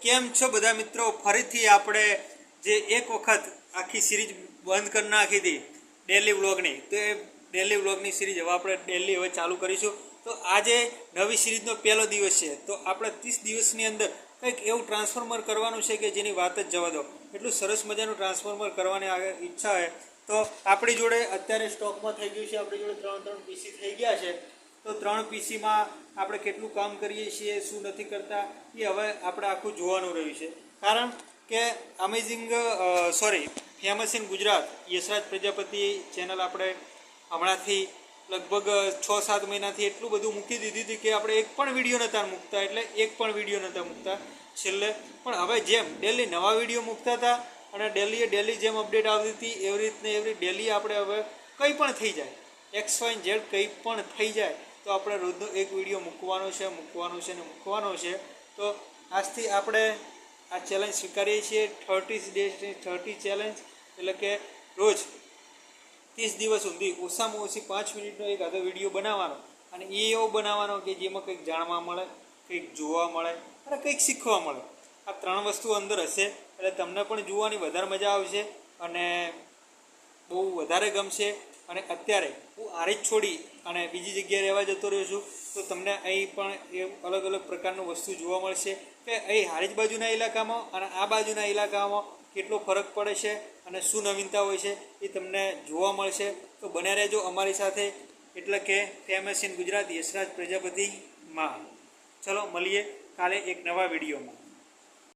કેમ છો બધા મિત્રો? ફરીથી આપણે જે એક વખત આખી સિરીઝ બંધ કરી નાખી હતી ડેલી વ્લોગની, તો એ ડેલી વ્લોગની સિરીઝ હવે આપણે ડેલી હવે ચાલુ કરીશું. તો આજે નવી સિરીઝનો પહેલો દિવસ છે, તો આપણે 30 દિવસની અંદર કંઈક એવું ટ્રાન્સફોર્મર કરવાનું છે કે જેની વાત જ જવા દો. એટલું સરસ મજાનું ટ્રાન્સફોર્મર કરવાની ઈચ્છા છે. તો આપણી જોડે અત્યારે સ્ટોકમાં થઈ ગયું છે, આપણી જોડે 3 પીસી થઈ ગયા છે. તો 3 પીસીમાં આપણે કેટલું કામ કરીએ છીએ, શું નથી કરતા, એ હવે આપણે આખું જોવાનું રહ્યું છે. કારણ કે famous in Gujarat Yash Raj Prajapati channel આપણે હમણાંથી લગભગ 6-7 મહિનાથી એટલું બધું મૂકી દીધી હતી કે આપણે એક પણ વિડીયો નહોતા મૂકતા છેલ્લે. પણ હવે જેમ ડેલી નવા વિડીયો મૂકતા હતા અને ડેલી જેમ અપડેટ આવતી હતી એવી રીતને ડેલી આપણે હવે કંઈ પણ થઈ જાય, XYZ કંઈ પણ થઈ જાય, તો આપણે રોજનો એક વિડીયો મૂકવાનો છે. તો આજથી આપણે આ ચેલેન્જ સ્વીકારીએ છીએ, 30 ડેઝની 30 ચેલેન્જ. એટલે કે રોજ 30 દિવસ સુધી ઓછામાં ઓછી 5 મિનિટનો એક આધો વિડીયો બનાવવાનો, અને એ એવો બનાવવાનો કે જેમાં કંઈક જાણવા મળે, કંઈક જોવા મળે અને કંઈક શીખવા મળે. આ 3 વસ્તુ અંદર હશે એટલે તમને પણ જોવાની વધારે મજા આવશે અને બહુ વધારે ગમશે. અને અત્યારે હું હારીજ છોડી અને બીજી જગ્યાએ રહેવા જતો રહ્યો છું, તો તમને અહીં પણ એ અલગ અલગ પ્રકારનું વસ્તુ જોવા મળશે કે અહીં હારીજ બાજુના ઇલાકામાં અને આ બાજુના ઇલાકામાં કેટલો ફરક પડે છે અને શું નવીનતા હોય છે એ તમને જોવા મળશે. તો બન્યા રહેજો અમારી સાથે, એટલે કે ફેમસ ઇન ગુજરાત યશરાજ પ્રજાપતિમાં. ચલો મળીએ કાલે એક નવા વિડીયોમાં.